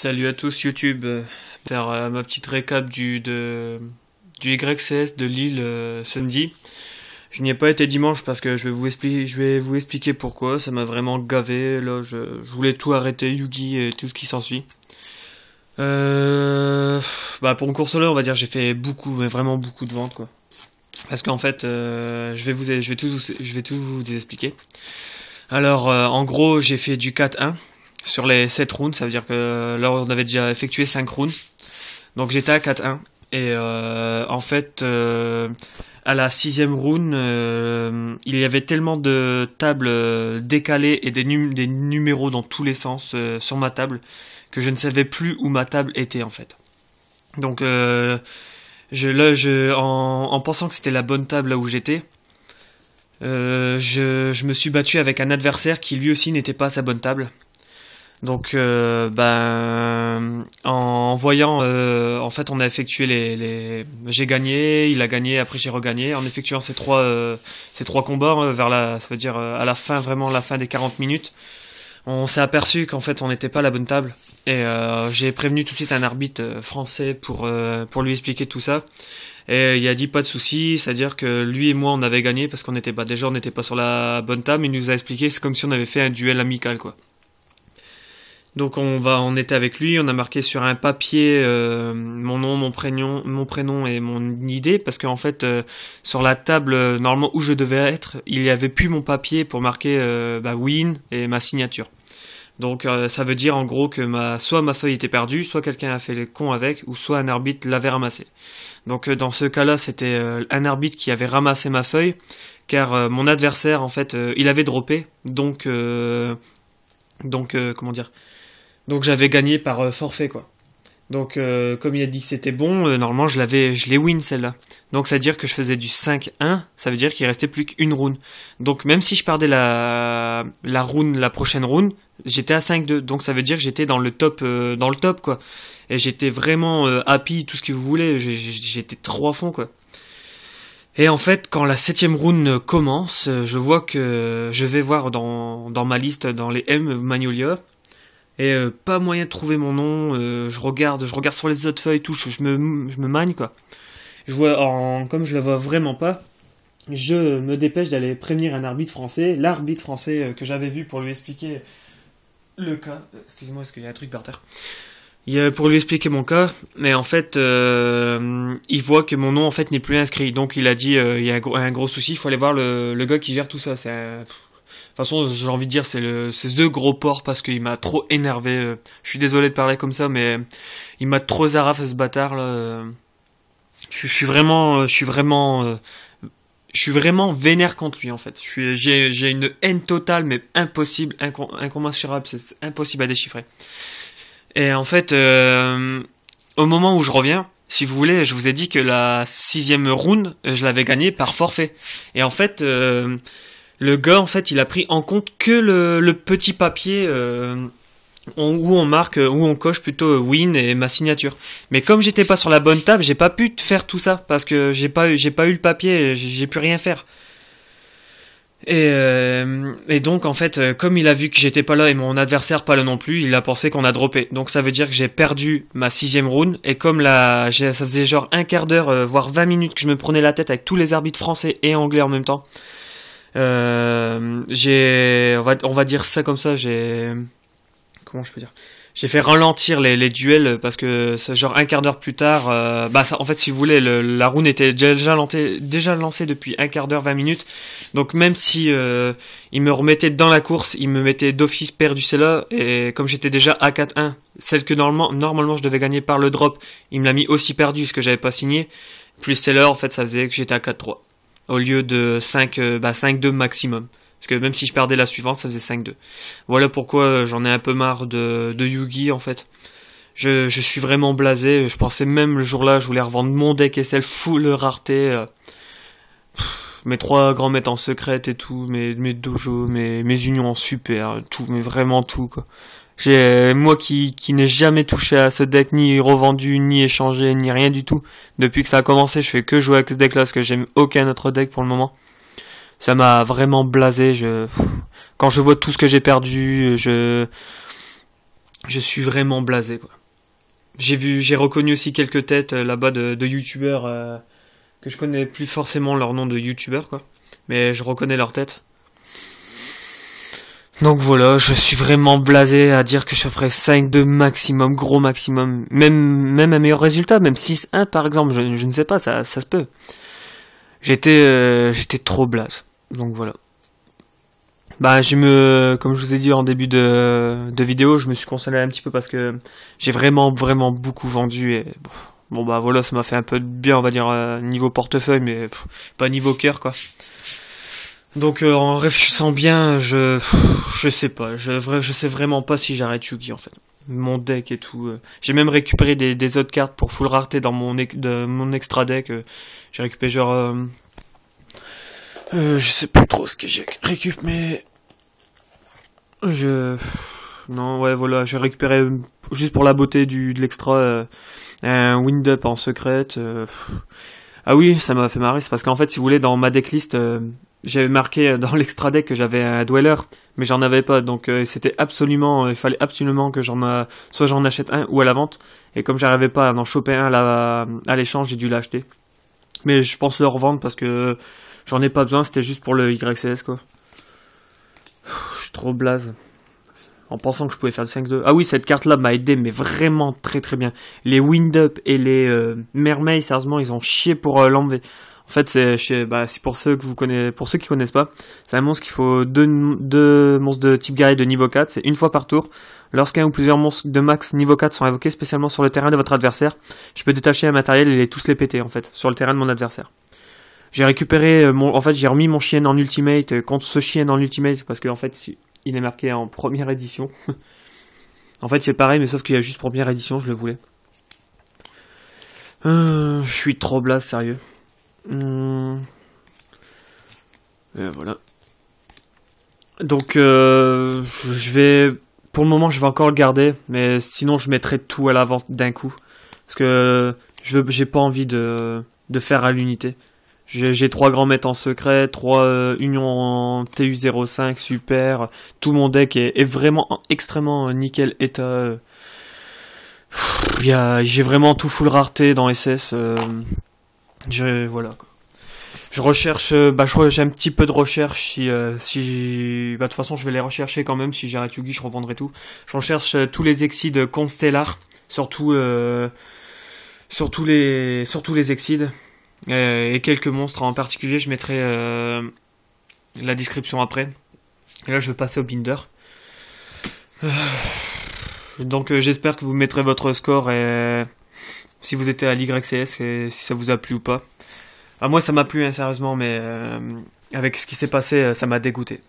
Salut à tous YouTube, faire ma petite récap du YCS de Lille samedi. Je n'y ai pas été dimanche parce que je vais vous expliquer pourquoi, ça m'a vraiment gavé, là je voulais tout arrêter, Yugi et tout ce qui s'ensuit. Pour une course là on va dire j'ai fait beaucoup, mais vraiment beaucoup de ventes quoi. Parce qu'en fait je vais tout vous expliquer. Alors en gros j'ai fait du 4-1 sur les 7 rounds, ça veut dire que là on avait déjà effectué 5 rounds. Donc j'étais à 4-1 et en fait à la 6ème round il y avait tellement de tables décalées et des numéros dans tous les sens sur ma table que je ne savais plus où ma table était en fait. Donc en pensant que c'était la bonne table là où j'étais, je me suis battu avec un adversaire qui lui aussi n'était pas à sa bonne table. Donc en voyant en fait on a effectué j'ai gagné, il a gagné, après j'ai regagné en effectuant ces trois combats vers ça veut dire à la fin, vraiment la fin des 40 minutes. On s'est aperçu qu'en fait on n'était pas à la bonne table et j'ai prévenu tout de suite un arbitre français pour lui expliquer tout ça. Et il a dit pas de souci, c'est-à-dire que lui et moi on avait gagné parce qu'on n'était pas sur la bonne table. Il nous a expliqué c'est comme si on avait fait un duel amical quoi. Donc on était avec lui, on a marqué sur un papier mon nom, mon prénom et mon idée parce qu'en fait sur la table normalement où je devais être, il y avait plus mon papier pour marquer win et ma signature. Donc ça veut dire en gros que soit ma feuille était perdue, soit quelqu'un a fait le con avec, ou soit un arbitre l'avait ramassé. Donc dans ce cas-là, c'était un arbitre qui avait ramassé ma feuille, car mon adversaire en fait il avait droppé, donc comment dire. Donc j'avais gagné par forfait quoi. Donc comme il a dit que c'était bon, normalement je l'ai win celle-là. Donc ça veut dire que je faisais du 5-1, ça veut dire qu'il restait plus qu'une round. Donc même si je perdais la prochaine round, j'étais à 5-2. Donc ça veut dire que j'étais dans le top quoi. Et j'étais vraiment happy, tout ce que vous voulez, j'étais trop à fond quoi. Et en fait, quand la 7ème round commence, je vois que je vais voir dans ma liste, dans les M Magnolia, et pas moyen de trouver mon nom. Je regarde sur les autres feuilles, tout, je me magne quoi. Comme je le vois vraiment pas, je me dépêche d'aller prévenir un arbitre français, l'arbitre français que j'avais vu pour lui expliquer le cas. Excusez-moi, est-ce qu'il y a un truc par terre? Pour lui expliquer mon cas, mais en fait, il voit que mon nom en fait n'est plus inscrit. Donc il a dit, il y a un gros souci, il faut aller voir le gars qui gère tout ça. De toute façon, j'ai envie de dire, c'est ce gros porc parce qu'il m'a trop énervé. Je suis désolé de parler comme ça, mais il m'a trop zaraf ce bâtard là. Je suis vraiment vénère contre lui en fait. J'ai une haine totale, mais impossible, incommensurable, c'est impossible à déchiffrer. Et en fait, au moment où je reviens, si vous voulez, je vous ai dit que la 6ème round, je l'avais gagnée par forfait. Et en fait, le gars, en fait, il a pris en compte que le petit papier où on coche plutôt win et ma signature. Mais comme j'étais pas sur la bonne table, j'ai pas pu faire tout ça parce que j'ai pas eu le papier, j'ai pu rien faire. Et donc en fait, comme il a vu que j'étais pas là et mon adversaire pas là non plus, il a pensé qu'on a droppé. Donc ça veut dire que j'ai perdu ma 6ème round et comme ça faisait genre un quart d'heure, voire 20 minutes que je me prenais la tête avec tous les arbitres français et anglais en même temps. On va dire ça comme ça, comment je peux dire, j'ai fait ralentir les duels parce que genre un quart d'heure plus tard, en fait si vous voulez la round était déjà lancée depuis un quart d'heure 20 minutes. Donc même si il me remettait dans la course, il me mettait d'office perdu celle-là, et comme j'étais déjà à 4-1, celle que normalement je devais gagner par le drop, il me l'a mis aussi perdu ce que j'avais pas signé, plus celle-là en fait ça faisait que j'étais à 4-3 au lieu de 5-2 maximum. Parce que même si je perdais la suivante, ça faisait 5-2. Voilà pourquoi j'en ai un peu marre de Yugi en fait. Je suis vraiment blasé. Je pensais même le jour-là, je voulais revendre mon deck SL full rareté. Mes 3 grands maîtres en secrète et tout, mes dojos, mes unions en super, tout, mais vraiment tout quoi. Moi qui n'ai jamais touché à ce deck, ni revendu, ni échangé, ni rien du tout. Depuis que ça a commencé, je fais que jouer avec ce deck là, parce que j'aime aucun autre deck pour le moment. Ça m'a vraiment blasé. Quand je vois tout ce que j'ai perdu, Je suis vraiment blasé, quoi. J'ai reconnu aussi quelques têtes là-bas de youtubeurs que je connais plus forcément leur nom de youtubeurs, quoi. Mais je reconnais leur tête. Donc voilà, je suis vraiment blasé à dire que je ferais 5-2 maximum, gros maximum. Même un meilleur résultat, même 6-1 par exemple, je ne sais pas, ça se peut. J'étais trop blase. Donc voilà. Bah, comme je vous ai dit en début de vidéo, je me suis consolé un petit peu parce que j'ai vraiment, vraiment beaucoup vendu et bon bah voilà, ça m'a fait un peu de bien, on va dire, niveau portefeuille, mais pas niveau cœur, quoi. Donc en réfléchissant bien, je sais pas, je sais vraiment pas si j'arrête Yugi en fait. Mon deck et tout. J'ai même récupéré des autres cartes pour full rareté dans mon extra deck. J'ai récupéré genre je sais plus trop ce que j'ai récupéré, mais je non ouais voilà, j'ai récupéré juste pour la beauté de l'extra un wind-up en secrète. Ah oui, ça m'a fait marrer, c'est parce qu'en fait, si vous voulez, dans ma decklist, j'avais marqué dans l'extra deck que j'avais un dweller, mais j'en avais pas, donc c'était absolument, il fallait absolument que soit j'en achète un ou à la vente, et comme j'arrivais pas à en choper un à l'échange, j'ai dû l'acheter. Mais je pense le revendre parce que j'en ai pas besoin, c'était juste pour le YCS, quoi. Je suis trop blaze. En pensant que je pouvais faire le 5-2. Ah oui, cette carte-là m'a aidé, mais vraiment très très bien. Les Wind-Up et les Mermaid, sérieusement, ils ont chié pour l'enlever. En fait, c'est pour ceux qui connaissent pas, c'est un monstre qu'il faut deux monstres de type guerrier de niveau 4, c'est une fois par tour. Lorsqu'un ou plusieurs monstres de max niveau 4 sont invoqués spécialement sur le terrain de votre adversaire, je peux détacher un matériel et tous les péter, en fait, sur le terrain de mon adversaire. J'ai récupéré j'ai remis mon chien en ultimate contre ce chien en ultimate parce que en fait, il est marqué en première édition. En fait, c'est pareil, mais sauf qu'il y a juste première édition, je le voulais. Je suis trop blase, sérieux. Et voilà. Donc, pour le moment, je vais encore le garder, mais sinon, je mettrai tout à la vente d'un coup. Parce que j'ai pas envie de faire à l'unité. J'ai 3 grands maîtres en secret, 3 unions en TU05 super. Tout mon deck est vraiment extrêmement nickel état. J'ai vraiment tout full rareté dans SS. Voilà. Je recherche, j'ai un petit peu de recherche de toute façon je vais les rechercher quand même. Si j'arrête Yugi, je revendrai tout. Je recherche tous les Exceed Constellar, surtout les Exceed. Et quelques monstres en particulier, je mettrai la description après. Et là, je vais passer au binder. Donc, j'espère que vous mettrez votre score et si vous étiez à l'YCS et si ça vous a plu ou pas. Ah, moi, ça m'a plu, hein, sérieusement, mais avec ce qui s'est passé, ça m'a dégoûté.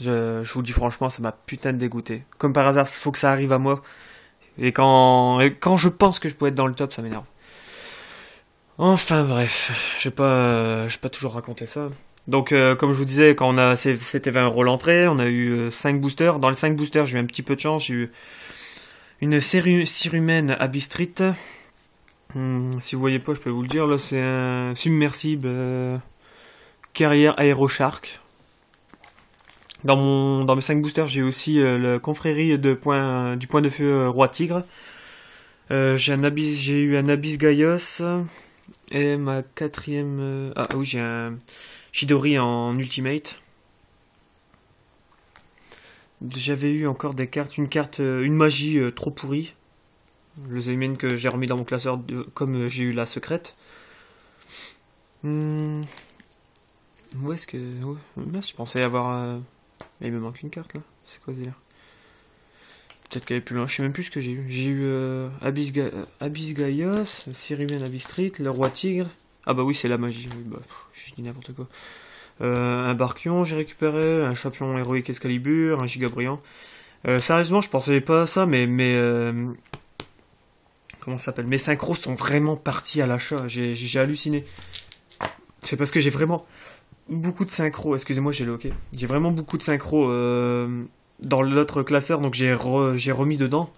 Je vous dis franchement, ça m'a putain de dégoûté. Comme par hasard, il faut que ça arrive à moi. Et quand je pense que je peux être dans le top, ça m'énerve. Enfin bref, j'ai pas toujours raconté ça. Donc comme je vous disais, c'était 20 euros l'entrée, on a eu 5 boosters. Dans les 5 boosters, j'ai eu un petit peu de chance, j'ai eu une Cyrumène Abyss Street. Si vous voyez pas, je peux vous le dire, là c'est un submersible carrière Aeroshark. Dans mes 5 boosters, j'ai aussi la confrérie du point de feu Roi Tigre. J'ai eu un Abyss Gaios. Et ma quatrième... Ah oui, j'ai un Chidori en ultimate. J'avais eu encore des cartes, une magie trop pourrie. Le Zaymen que j'ai remis dans mon classeur comme j'ai eu la secrète. Où est-ce que... je pensais avoir... Il me manque une carte là. C'est quoi ce délire? Peut-être qu'elle est plus loin, je sais même plus ce que j'ai eu. J'ai eu Abyss Gaios, Cyrumène Abyss Street, le Roi Tigre. Ah bah oui, c'est la magie, oui, bah, je dis n'importe quoi. Un Barkion, j'ai récupéré, un Champion Héroïque Excalibur, un Giga Brillant. Sérieusement, je pensais pas à ça, mais comment ça s'appelle? Mes synchros sont vraiment partis à l'achat, j'ai halluciné. C'est parce que j'ai vraiment beaucoup de synchros, excusez-moi, j'ai loqué. J'ai vraiment beaucoup de synchros dans l'autre classeur, donc j'ai remis dedans.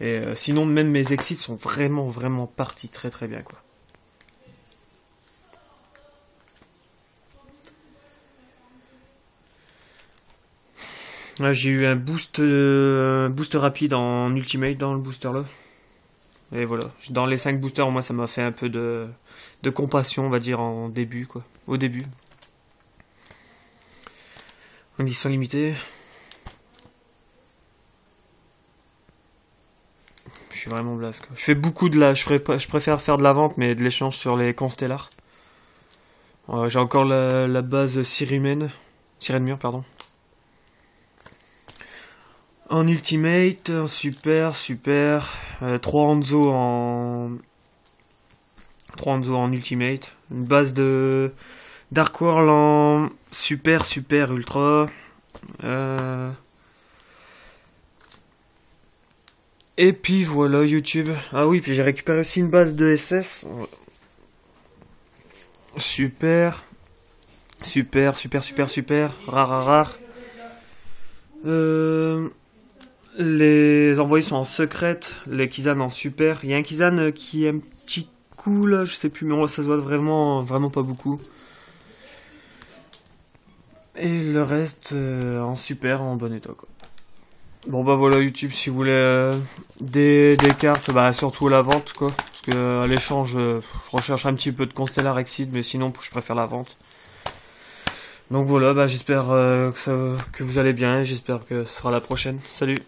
Et sinon, même mes exits sont vraiment, vraiment partis très très bien, quoi. Là, j'ai eu un boost rapide en ultimate dans le booster là. Et voilà. Dans les 5 boosters, moi, ça m'a fait un peu de compassion, on va dire, en début, quoi. Au début. En édition limitée. Je suis vraiment blase, quoi. Je fais beaucoup de je préfère faire de la vente, mais de l'échange sur les constellars. J'ai encore la base Sirène Mur, pardon. En ultimate, en super. 3 Hanzo en ultimate. Une base de Dark World en super ultra. Et puis voilà YouTube. Ah oui, puis j'ai récupéré aussi une base de SS. Super. Rare. Les envoyés sont en secrète, les Kizan en super. Il y a un Kizan qui est un petit coup là, je sais plus, mais ça se voit vraiment pas beaucoup. Et le reste en super, en bon état quoi. Bon bah voilà YouTube, si vous voulez des cartes, bah surtout la vente quoi. Parce que à l'échange, je recherche un petit peu de Constellar Exceed, mais sinon je préfère la vente. Donc voilà, bah j'espère que vous allez bien, j'espère que ce sera la prochaine. Salut!